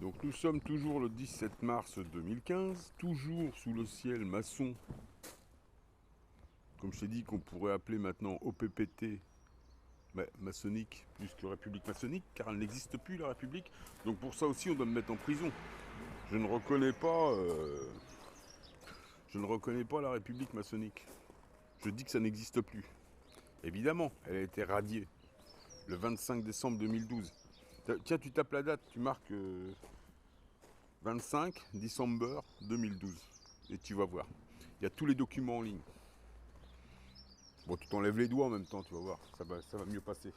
Donc nous sommes toujours le 17 mars 2015, toujours sous le ciel maçon, comme je t'ai dit qu'on pourrait appeler maintenant OPPT maçonnique plus que République maçonnique, car elle n'existe plus la République. Donc pour ça aussi on doit me mettre en prison. Je ne reconnais pas, je ne reconnais pas la République maçonnique. Je dis que ça n'existe plus. Évidemment, elle a été radiée le 25 décembre 2012. Tiens, tu tapes la date, tu marques 25 décembre 2012. Et tu vas voir. Il y a tous les documents en ligne. Bon, tu t'enlèves les doigts en même temps, tu vas voir. Ça va mieux passer.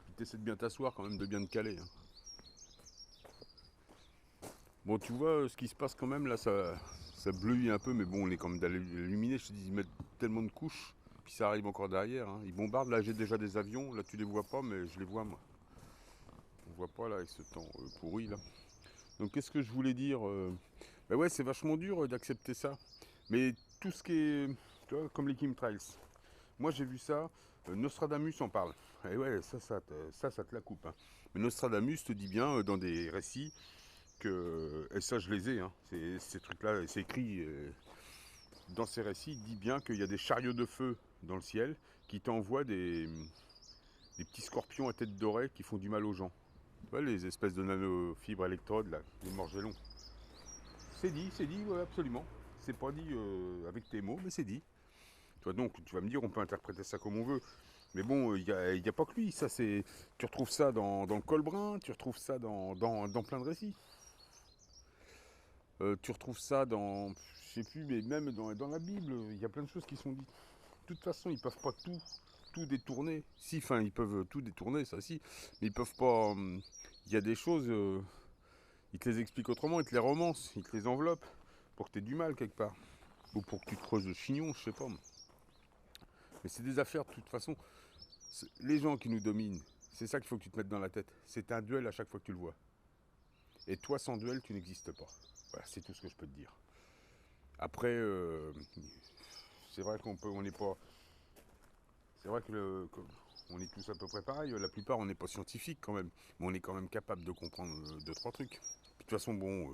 Puis t'essaies de bien t'asseoir quand même, de bien te caler. Hein. Bon, tu vois, ce qui se passe quand même, là, ça bleuit un peu, mais bon, on est quand même illuminé. Je te dis, ils mettent tellement de couches, puis ça arrive encore derrière. Hein. Ils bombardent, là, j'ai déjà des avions. Là, tu les vois pas, mais je les vois, moi. On voit pas, là, avec ce temps pourri, là. Donc, qu'est-ce que je voulais dire Ben ouais, c'est vachement dur d'accepter ça. Mais tout ce qui est, tu vois, comme les chemtrails. Moi, j'ai vu ça. Nostradamus en parle. Et ouais, ça te la coupe. Hein. Mais Nostradamus te dit bien dans des récits que, et ça, je les ai. Hein, ces trucs-là, c'est écrit dans ces récits. Il dit bien qu'il y a des chariots de feu dans le ciel qui t'envoient des petits scorpions à tête dorée qui font du mal aux gens. Tu vois, les espèces de nanofibres électrodes, là, les morgellons. C'est dit, ouais, absolument. C'est pas dit avec tes mots, mais c'est dit. Tu vois, donc, tu vas me dire, on peut interpréter ça comme on veut. Mais bon, il n'y a pas que lui. Ça, tu retrouves ça dans le Colbrun, tu retrouves ça dans plein de récits. Tu retrouves ça dans, je sais plus, mais même dans la Bible, il y a plein de choses qui sont dites. De toute façon, ils peuvent pas tout détourner. Si, enfin, ils peuvent tout détourner, ça si. Mais ils peuvent pas. Il y a des choses, ils te les expliquent autrement, ils te les romancent, ils te les enveloppent pour que tu aies du mal quelque part. Ou pour que tu te creuses le chignon, je sais pas. Mais c'est des affaires de toute façon. Les gens qui nous dominent, c'est ça qu'il faut que tu te mettes dans la tête. C'est un duel à chaque fois que tu le vois. Et toi, sans duel, tu n'existes pas. Voilà, c'est tout ce que je peux te dire. Après, c'est vrai on n'est pas. C'est vrai on est tous à peu près pareil. La plupart, on n'est pas scientifiques quand même. Mais on est quand même capable de comprendre deux, trois trucs. De toute façon, bon.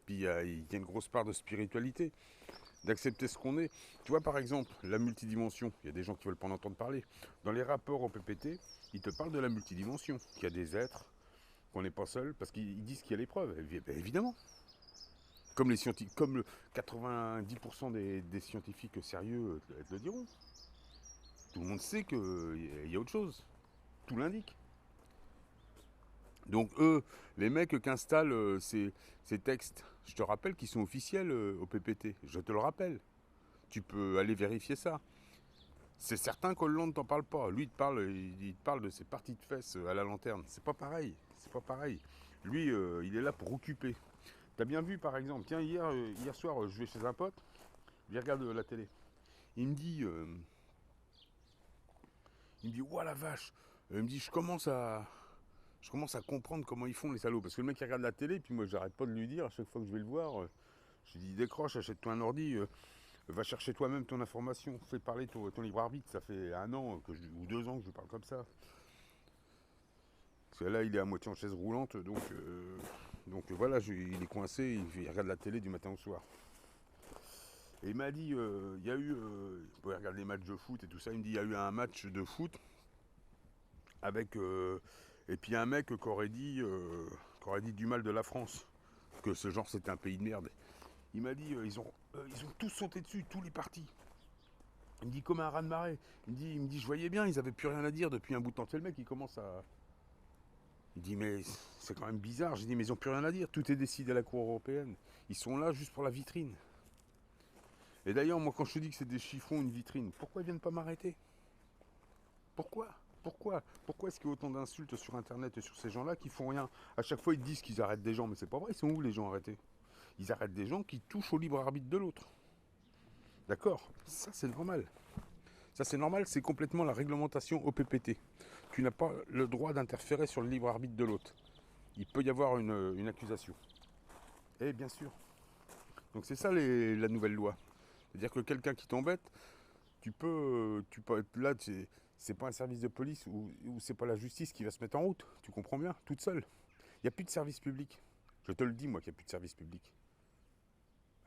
Puis il y a une grosse part de spiritualité, d'accepter ce qu'on est. Tu vois, par exemple, la multidimension, il y a des gens qui veulent pas en entendre parler. Dans les rapports au PPT, ils te parlent de la multidimension, qu'il y a des êtres, qu'on n'est pas seul, parce qu'ils disent qu'il y a l'épreuve. Évidemment. Comme les scientifiques, comme le 90% des scientifiques sérieux te le diront. Tout le monde sait qu'il y a autre chose. Tout l'indique. Donc eux, les mecs qui installent ces textes, je te rappelle qu'ils sont officiels au PPT. Je te le rappelle. Tu peux aller vérifier ça. C'est certain qu'Hollande t'en parle pas. Lui, il te parle de ses parties de fesses à la lanterne. C'est pas pareil. C'est pas pareil. Lui, il est là pour occuper. T'as bien vu, par exemple, tiens, hier soir, je vais chez un pote, il regarde la télé. Il me dit, ouah la vache. Il me dit, je commence à comprendre comment ils font les salauds. Parce que le mec il regarde la télé, puis moi j'arrête pas de lui dire à chaque fois que je vais le voir, je lui dis décroche, achète-toi un ordi, va chercher toi-même ton information, fais parler ton libre arbitre. Ça fait un an ou 2 ans que je lui parle comme ça. Parce que là il est à moitié en chaise roulante, donc voilà, il est coincé, il regarde la télé du matin au soir. Et il m'a dit, il y a eu, il pouvait regarder les matchs de foot et tout ça, il me dit, il y a eu un match de foot avec et puis un mec qui aurait dit du mal de la France, que ce genre c'était un pays de merde. Il m'a dit ils ont tous sauté dessus, tous les partis. Il me dit comme un raz de marée. Il me dit je voyais bien, ils avaient plus rien à dire depuis un bout de temps. Tu sais, le mec il commence à. Il dit mais c'est quand même bizarre. J'ai dit mais ils ont plus rien à dire. Tout est décidé à la Cour européenne. Ils sont là juste pour la vitrine. Et d'ailleurs moi quand je te dis que c'est des chiffons, une vitrine, pourquoi ils viennent pas m'arrêter? Pourquoi est-ce qu'il y a autant d'insultes sur internet et sur ces gens-là qui font rien? À chaque fois ils disent qu'ils arrêtent des gens, mais c'est pas vrai, ils sont où les gens arrêtés? Ils arrêtent des gens qui touchent au libre arbitre de l'autre. D'accord? Ça c'est normal. Ça c'est normal, c'est complètement la réglementation OPPT. Tu n'as pas le droit d'interférer sur le libre arbitre de l'autre. Il peut y avoir une accusation. Eh bien sûr. Donc c'est ça la nouvelle loi. C'est-à-dire que quelqu'un qui t'embête, tu peux être là, c'est pas un service de police ou c'est pas la justice qui va se mettre en route. Tu comprends bien, toute seule. Il n'y a plus de service public. Je te le dis, moi, qu'il n'y a plus de service public.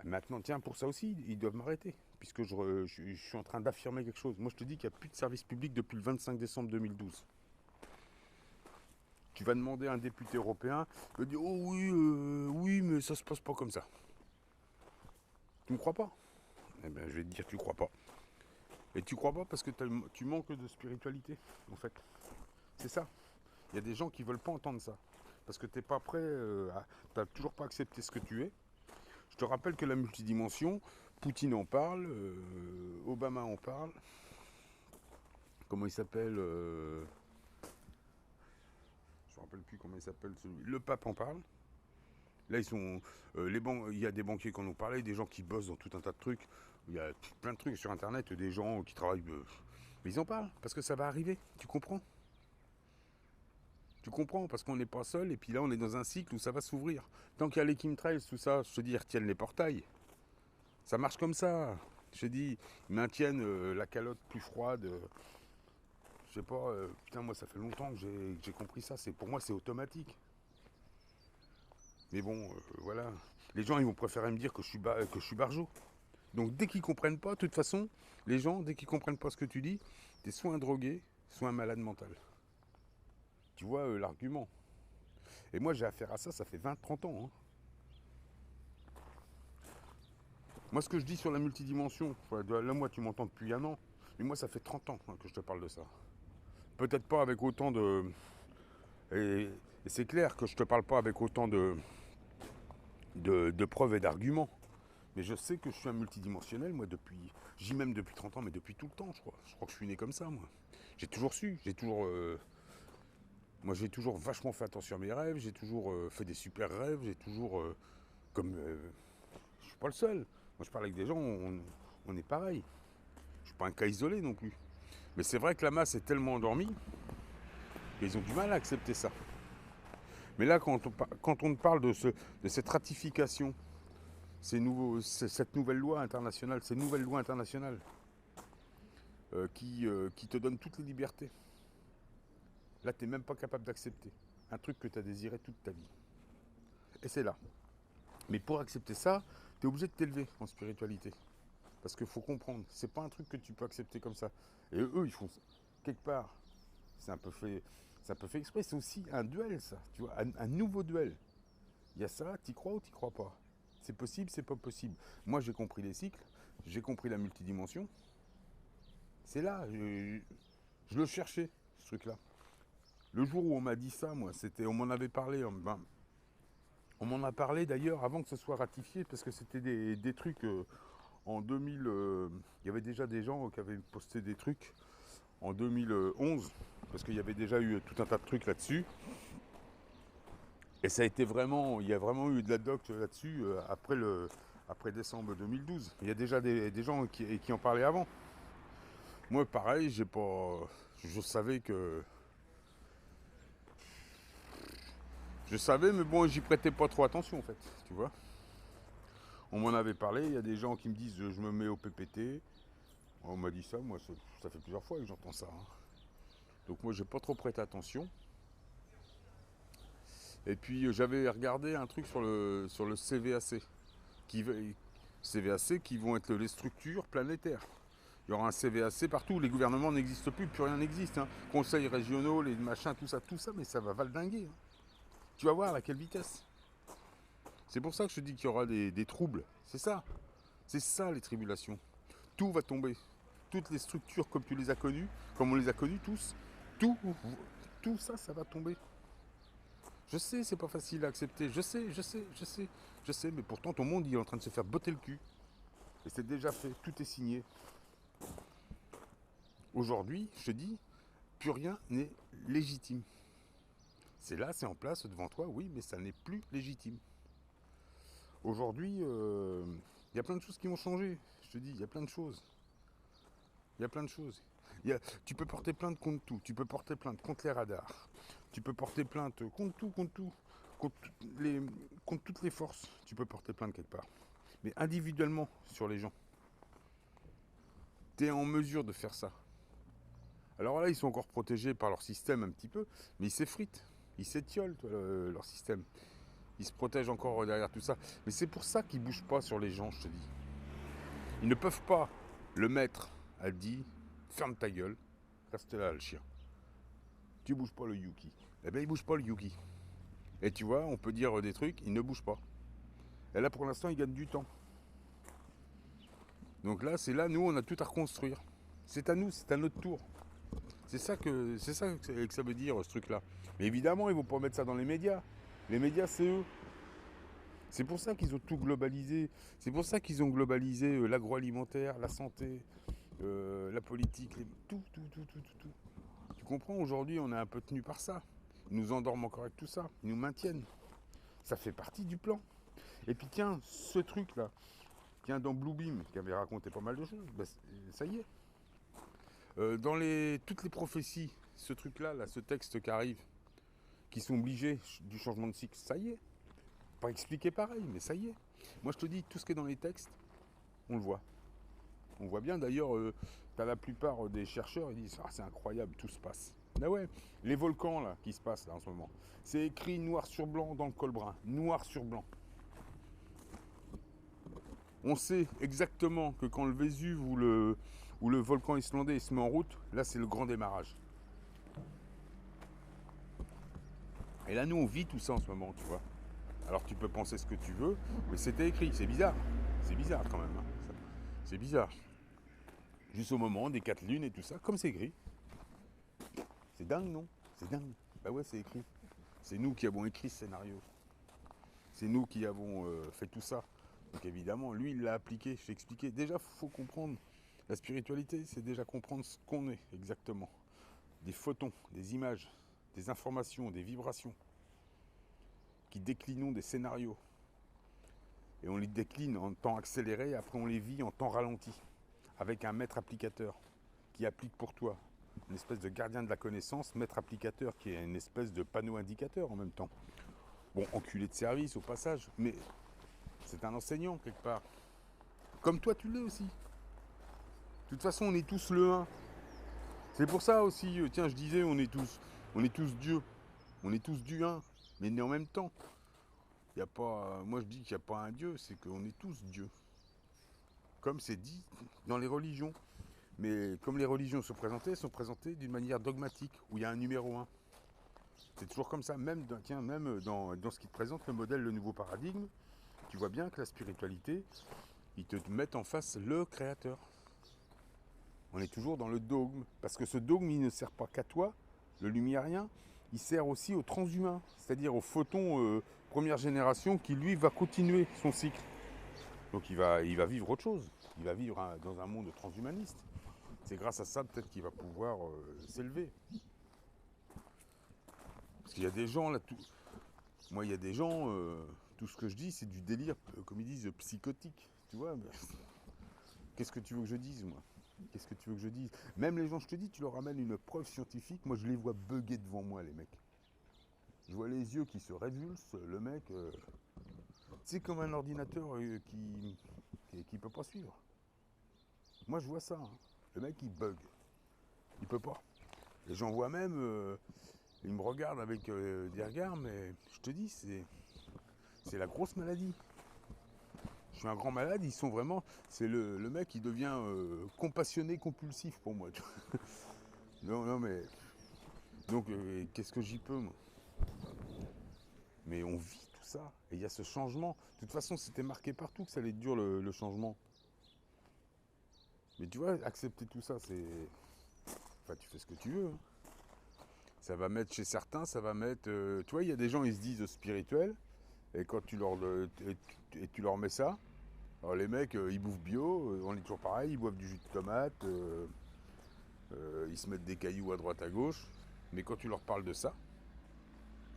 Maintenant, tiens, pour ça aussi, ils doivent m'arrêter, puisque je suis en train d'affirmer quelque chose. Moi, je te dis qu'il n'y a plus de service public depuis le 25 décembre 2012. Tu vas demander à un député européen, il va dire, oh oui, oui, mais ça se passe pas comme ça. Tu me crois pas? Eh bien, je vais te dire, tu crois pas. Et tu crois pas parce que tu manques de spiritualité, en fait. C'est ça. Il y a des gens qui veulent pas entendre ça. Parce que t'es pas prêt, t'as toujours pas accepté ce que tu es. Je te rappelle que la multidimension, Poutine en parle, Obama en parle. Comment il s'appelle je me rappelle plus comment il s'appelle celui. Le pape en parle. Là, ils sont. Il y a des banquiers qui en ont parlé, des gens qui bossent dans tout un tas de trucs. Il y a plein de trucs sur internet, des gens qui travaillent. Mais ils en parlent, parce que ça va arriver. Tu comprends? Tu comprends, parce qu'on n'est pas seul, et puis là, on est dans un cycle où ça va s'ouvrir. Tant qu'il y a les chemtrails, tout ça, je te dis, ils retiennent les portails. Ça marche comme ça. Je te dis, ils maintiennent la calotte plus froide. Je sais pas, putain, moi, ça fait longtemps que j'ai compris ça. Pour moi, c'est automatique. Mais bon, voilà. Les gens, ils vont préférer me dire que je suis barjot. Donc dès qu'ils comprennent pas, de toute façon, les gens, dès qu'ils comprennent pas ce que tu dis, t'es soit un drogué, soit un malade mental. Tu vois l'argument. Et moi, j'ai affaire à ça, ça fait 20-30 ans. Hein. Moi, ce que je dis sur la multidimension, là, moi, tu m'entends depuis un an, mais moi, ça fait 30 ans que je te parle de ça. Peut-être pas avec autant de... Et c'est clair que je te parle pas avec autant de preuves et d'arguments. Mais je sais que je suis un multidimensionnel, moi, depuis... J'y même depuis 30 ans, mais depuis tout le temps, je crois. Je crois que je suis né comme ça, moi. J'ai toujours su, j'ai toujours... Moi, j'ai toujours vachement fait attention à mes rêves, j'ai toujours fait des super rêves, j'ai toujours... comme... je suis pas le seul. Moi, je parle avec des gens, on est pareil. Je suis pas un cas isolé non plus. Mais c'est vrai que la masse est tellement endormie qu'ils ont du mal à accepter ça. Mais là, quand on parle de cette ratification, cette nouvelle loi internationale, ces nouvelles lois internationales qui te donnent toutes les libertés, là, tu n'es même pas capable d'accepter un truc que tu as désiré toute ta vie. Et c'est là. Mais pour accepter ça, tu es obligé de t'élever en spiritualité. Parce qu'il faut comprendre, c'est pas un truc que tu peux accepter comme ça. Et eux, ils font quelque part. C'est un peu fait exprès. C'est aussi un duel, ça. Tu vois, un nouveau duel. Il y a ça, t'y crois ou t'y crois pas? C'est possible, c'est pas possible. Moi, j'ai compris les cycles, j'ai compris la multidimension. C'est là, je le cherchais, ce truc-là. Le jour où on m'a dit ça, moi, on m'en avait parlé. On m'en a parlé d'ailleurs avant que ce soit ratifié, parce que c'était des trucs en 2000. Il y avait déjà des gens qui avaient posté des trucs en 2011, parce qu'il y avait déjà eu tout un tas de trucs là-dessus. Et ça a été vraiment, il y a vraiment eu de la doc là-dessus après décembre 2012. Il y a déjà des gens qui en parlaient avant. Moi, pareil, je savais que, je savais, mais bon, j'y prêtais pas trop attention en fait, tu vois. On m'en avait parlé. Il y a des gens qui me disent, je me mets au PPT. On m'a dit ça, moi, ça fait plusieurs fois que j'entends ça. Hein. Donc moi, j'ai pas trop prêté attention. Et puis j'avais regardé un truc sur le CVAC. CVAC qui vont être les structures planétaires. Il y aura un CVAC partout, les gouvernements n'existent plus rien n'existe. Hein. Conseils régionaux, les machins, tout ça, mais ça va valdinguer. Hein. Tu vas voir à quelle vitesse. C'est pour ça que je te dis qu'il y aura des troubles. C'est ça les tribulations. Tout va tomber. Toutes les structures comme tu les as connues, comme on les a connues tous, tout, tout ça, ça va tomber. Je sais, c'est pas facile à accepter. Je sais, mais pourtant ton monde il est en train de se faire botter le cul. Et c'est déjà fait, tout est signé. Aujourd'hui, je te dis, plus rien n'est légitime. C'est là, c'est en place devant toi, oui, mais ça n'est plus légitime. Aujourd'hui, y a plein de choses qui vont changer. Je te dis, il y a plein de choses. Il y a plein de choses. Tu peux porter plainte contre tout. Tu peux porter plainte contre les radars. Tu peux porter plainte contre tout, contre toutes les forces. Tu peux porter plainte quelque part. Mais individuellement sur les gens. Tu es en mesure de faire ça. Alors là, ils sont encore protégés par leur système un petit peu, mais ils s'effritent. Ils s'étiolent, toi, leur système. Ils se protègent encore derrière tout ça. Mais c'est pour ça qu'ils bougent pas sur les gens, je te dis. Ils ne peuvent pas. Le maître a dit, ferme ta gueule, reste là le chien. Tu bouges pas le Yuki. Eh ben il bouge pas le Yuki. Et tu vois, on peut dire des trucs, il ne bouge pas. Et là pour l'instant il gagne du temps. Donc là c'est là, nous on a tout à reconstruire. C'est à nous, c'est à notre tour. C'est ça que ça veut dire ce truc là. Mais évidemment ils vont pas mettre ça dans les médias. Les médias c'est eux. C'est pour ça qu'ils ont tout globalisé. C'est pour ça qu'ils ont globalisé l'agroalimentaire, la santé, la politique, tout. Tu comprends, aujourd'hui on est un peu tenu par ça. Ils nous endorment encore avec tout ça. Ils nous maintiennent. Ça fait partie du plan. Et puis tiens, ce truc-là, tiens, dans Bluebeam, qui avait raconté pas mal de choses, bah, ça y est. Dans toutes les prophéties, ce truc-là, là, ce texte qui arrive, qui sont obligés du changement de cycle, ça y est. Pas expliqué pareil, mais ça y est. Moi je te dis, tout ce qui est dans les textes, on le voit. On voit bien d'ailleurs, t'as la plupart des chercheurs, ils disent, ah c'est incroyable, tout se passe. Ah ouais, les volcans là, qui se passent là en ce moment, c'est écrit noir sur blanc dans le col brun, noir sur blanc. On sait exactement que quand le Vésuve ou le volcan islandais se met en route, là c'est le grand démarrage. Et là nous on vit tout ça en ce moment, tu vois. Alors tu peux penser ce que tu veux, mais c'était écrit, c'est bizarre. C'est bizarre quand même. Hein. C'est bizarre. Juste au moment des 4 lunes et tout ça, comme c'est écrit. C'est dingue, non? C'est dingue. Bah ouais, c'est écrit. C'est nous qui avons écrit ce scénario. C'est nous qui avons fait tout ça. Donc évidemment, lui, il l'a appliqué, je t'ai expliqué. Déjà, il faut comprendre. La spiritualité, c'est déjà comprendre ce qu'on est exactement. Des photons, des images, des informations, des vibrations qui déclinons des scénarios. Et on les décline en temps accéléré, après on les vit en temps ralenti. Avec un maître applicateur qui applique pour toi. Une espèce de gardien de la connaissance, maître applicateur qui est une espèce de panneau indicateur en même temps. Bon, enculé de service au passage, mais c'est un enseignant quelque part. Comme toi tu l'es aussi. De toute façon, on est tous le un. C'est pour ça aussi, tiens, je disais, on est tous Dieu. On est tous du un, mais en même temps. Y a pas, moi je dis qu'il n'y a pas un Dieu, c'est qu'on est tous Dieu. Comme c'est dit dans les religions. Mais comme les religions elles sont présentées d'une manière dogmatique, où il y a un numéro un. C'est toujours comme ça, même, tiens, même dans ce qui te présente le modèle, le nouveau paradigme, tu vois bien que la spiritualité, ils te mettent en face le créateur. On est toujours dans le dogme, parce que ce dogme, il ne sert pas qu'à toi, le lumiérien, il sert aussi au transhumain, c'est-à-dire au photon première génération qui, lui, va continuer son cycle. Donc il va vivre autre chose, il va vivre dans un monde transhumaniste. C'est grâce à ça peut-être qu'il va pouvoir s'élever. Parce qu'il y a des gens là, moi il y a des gens, tout ce que je dis c'est du délire, comme ils disent, psychotique. Tu vois, qu'est-ce que tu veux que je dise moi? Qu'est-ce que tu veux que je dise? Même les gens, je te dis, tu leur ramènes une preuve scientifique, moi je les vois bugger devant moi les mecs. Je vois les yeux qui se révulsent, le mec, c'est comme un ordinateur qui peut pas suivre. Moi je vois ça, hein. Le mec il bug, il peut pas. Et j'en vois même, ils me regardent avec des regards, mais je te dis, c'est la grosse maladie. Je suis un grand malade, ils sont vraiment. C'est le mec qui devient compassionné compulsif pour moi. Non, non, mais. Donc, qu'est-ce que j'y peux, moi? Mais on vit tout ça. Et il y a ce changement. De toute façon, c'était marqué partout que ça allait être dur le changement. Mais tu vois, accepter tout ça, c'est. Enfin, tu fais ce que tu veux. Hein. Ça va mettre chez certains, ça va mettre. Tu vois, il y a des gens, ils se disent spirituels. Et quand tu leur mets ça, alors les mecs, ils bouffent bio, on est toujours pareil, ils boivent du jus de tomate, ils se mettent des cailloux à droite à gauche. Mais quand tu leur parles de ça,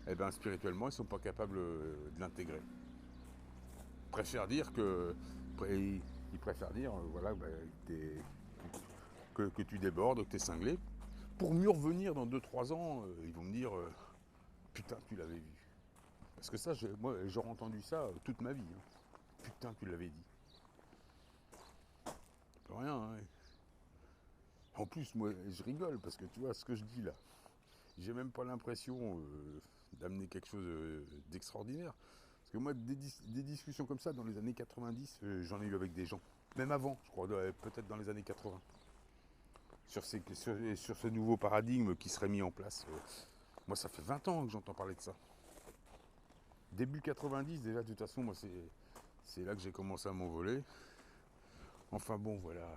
eh ben spirituellement, ils sont pas capables de l'intégrer. Ils préfèrent dire que, ils préfèrent dire, voilà, bah, que tu débordes, que tu es cinglé. Pour mieux revenir dans 2-3 ans, ils vont me dire, putain, tu l'avais vu. Parce que ça, moi, j'aurais entendu ça toute ma vie. Hein. Putain, tu l'avais dit. Plus rien, hein. En plus, moi, je rigole parce que tu vois ce que je dis là. J'ai même pas l'impression d'amener quelque chose d'extraordinaire. Parce que moi, des discussions comme ça dans les années 90, j'en ai eu avec des gens. Même avant, je crois, peut-être dans les années 80. Sur ce nouveau paradigme qui serait mis en place. Moi, ça fait 20 ans que j'entends parler de ça. Début 90, déjà, de toute façon, moi, c'est là que j'ai commencé à m'envoler. Enfin bon, voilà.